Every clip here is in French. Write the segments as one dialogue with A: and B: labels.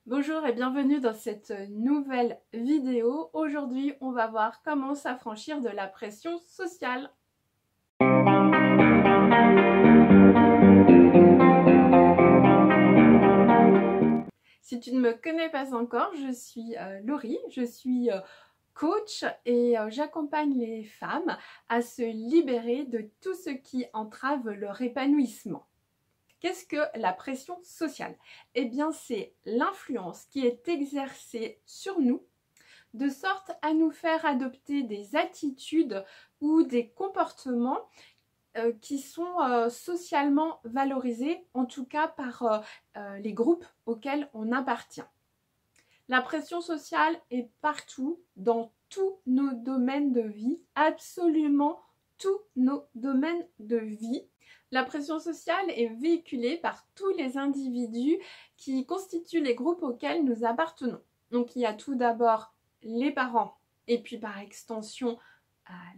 A: Bonjour et bienvenue dans cette nouvelle vidéo. Aujourd'hui, on va voir comment s'affranchir de la pression sociale. Si tu ne me connais pas encore, je suis Laurie, je suis coach et j'accompagne les femmes à se libérer de tout ce qui entrave leur épanouissement. Qu'est-ce que la pression sociale? Eh bien, c'est l'influence qui est exercée sur nous de sorte à nous faire adopter des attitudes ou des comportements qui sont socialement valorisés, en tout cas par les groupes auxquels on appartient. La pression sociale est partout, dans tous nos domaines de vie, absolument tous nos domaines de vie. La pression sociale est véhiculée par tous les individus qui constituent les groupes auxquels nous appartenons. Donc il y a tout d'abord les parents et puis par extension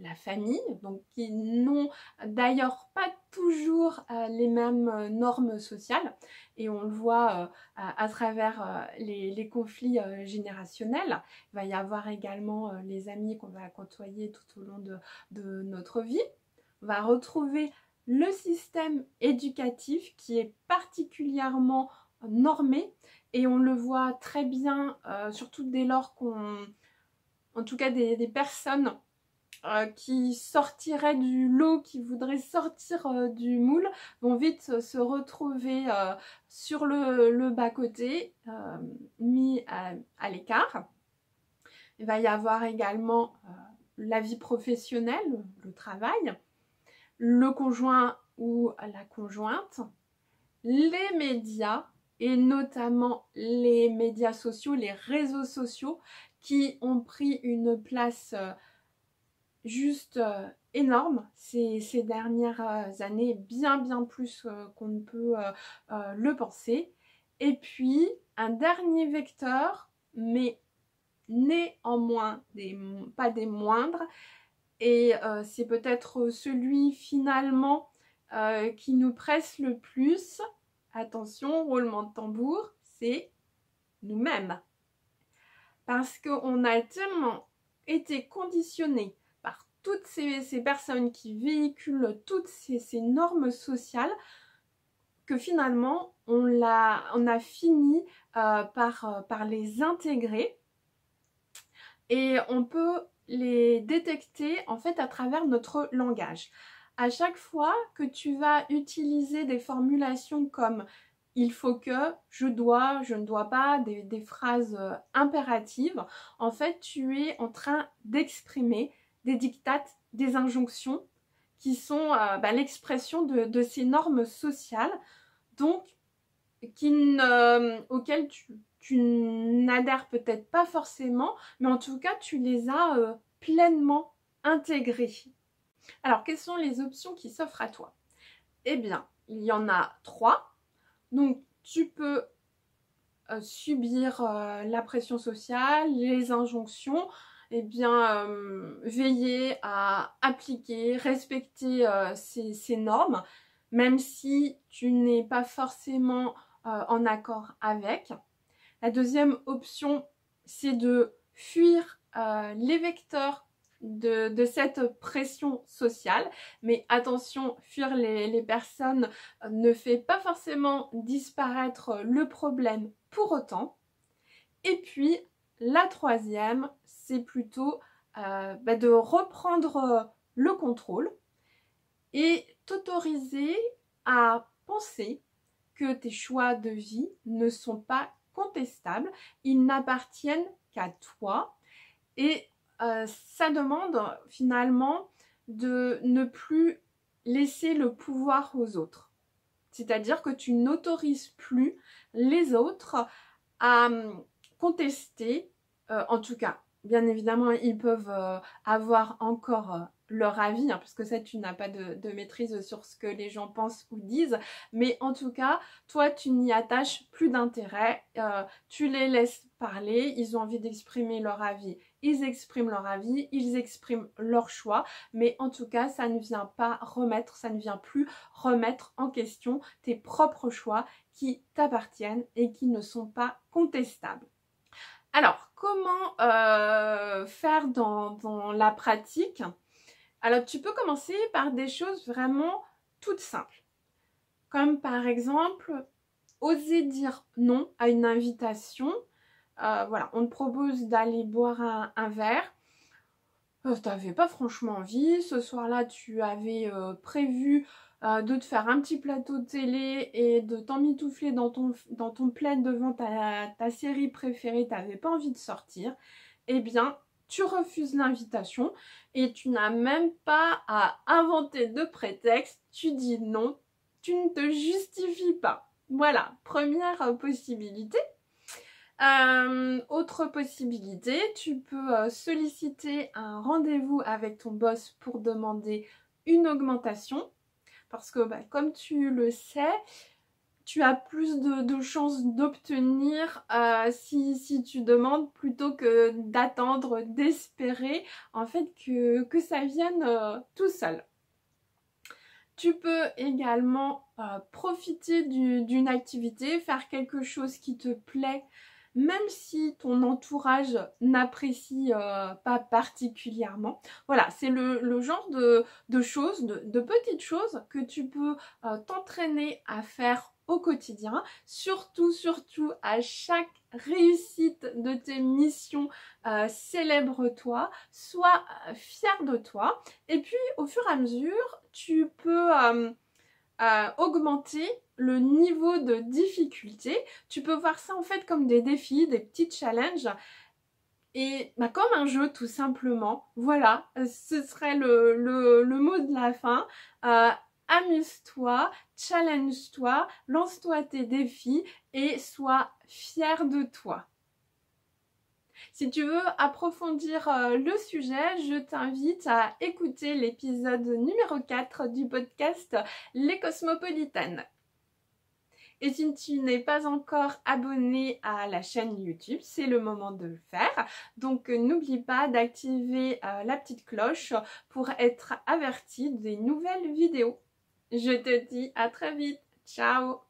A: la famille, donc qui n'ont d'ailleurs pas toujours les mêmes normes sociales et on le voit à travers les conflits générationnels. Il va y avoir également les amis qu'on va côtoyer tout au long de notre vie. On va retrouver le système éducatif qui est particulièrement normé et on le voit très bien, surtout dès lors en tout cas des personnes qui sortiraient du lot, qui voudraient sortir du moule, vont vite se retrouver sur le bas-côté, mis à l'écart. Il va y avoir également la vie professionnelle, le travail, le conjoint ou la conjointe, les médias et notamment les médias sociaux, les réseaux sociaux qui ont pris une place juste énorme ces dernières années, bien plus qu'on ne peut le penser. Et puis un dernier vecteur, mais néanmoins pas des moindres, et c'est peut-être celui finalement qui nous presse le plus. Attention, roulement de tambour, c'est nous-mêmes. Parce qu'on a tellement été conditionnés par toutes ces personnes qui véhiculent toutes ces normes sociales que finalement on a fini par les intégrer et on peut les détecter en fait à travers notre langage. À chaque fois que tu vas utiliser des formulations comme il faut que, je dois, je ne dois pas, des phrases impératives, en fait tu es en train d'exprimer des dictates, des injonctions qui sont l'expression de ces normes sociales, donc auxquelles tu n'adhères peut-être pas forcément, mais en tout cas tu les as pleinement intégrées. Alors quelles sont les options qui s'offrent à toi? Eh bien, il y en a 3. Donc tu peux subir la pression sociale, les injonctions, et bien veiller à appliquer, respecter ces normes, même si tu n'es pas forcément en accord avec. La deuxième option, c'est de fuir les vecteurs de cette pression sociale, mais attention, fuir les personnes ne fait pas forcément disparaître le problème pour autant. Et puis la troisième, c'est plutôt de reprendre le contrôle et t'autoriser à penser que tes choix de vie ne sont pas contestables, ils n'appartiennent qu'à toi et ça demande finalement de ne plus laisser le pouvoir aux autres. C'est-à-dire que tu n'autorises plus les autres à contester, en tout cas, bien évidemment, ils peuvent avoir encore leur avis, hein, parce que ça, tu n'as pas de maîtrise sur ce que les gens pensent ou disent, mais en tout cas, toi, tu n'y attaches plus d'intérêt, tu les laisses parler, ils ont envie d'exprimer leur avis, ils expriment leur avis, ils expriment leur choix, mais en tout cas, ça ne vient plus remettre en question tes propres choix qui t'appartiennent et qui ne sont pas contestables. Alors, comment faire dans la pratique? Alors, tu peux commencer par des choses vraiment toutes simples. Comme par exemple, oser dire non à une invitation. Voilà, on te propose d'aller boire un verre. Tu n'avais pas franchement envie. Ce soir-là, tu avais prévu de te faire un petit plateau de télé et de t'emmitoufler dans ton plaid devant ta série préférée. Tu n'avais pas envie de sortir. Eh bien, tu refuses l'invitation et tu n'as même pas à inventer de prétexte. Tu dis non, tu ne te justifies pas. Voilà, première possibilité. Autre possibilité, tu peux solliciter un rendez-vous avec ton boss pour demander une augmentation parce que comme tu le sais, tu as plus de chances d'obtenir si tu demandes plutôt que d'attendre, d'espérer en fait que ça vienne tout seul. Tu peux également profiter d'une activité, faire quelque chose qui te plaît, même si ton entourage n'apprécie pas particulièrement. Voilà, c'est le genre de choses, de petites choses que tu peux t'entraîner à faire au quotidien. Surtout à chaque réussite de tes missions, célèbre-toi, sois fier de toi. Et puis au fur et à mesure, tu peux augmenter le niveau de difficulté. Tu peux voir ça en fait comme des défis, des petits challenges et comme un jeu tout simplement. Voilà, ce serait le mot de la fin. Amuse-toi, challenge-toi, lance-toi tes défis et sois fier de toi. Si tu veux approfondir le sujet, je t'invite à écouter l'épisode numéro 4 du podcast Les Cosmopolitanes. Et si tu n'es pas encore abonné à la chaîne YouTube, c'est le moment de le faire. Donc n'oublie pas d'activer la petite cloche pour être averti des nouvelles vidéos. Je te dis à très vite. Ciao!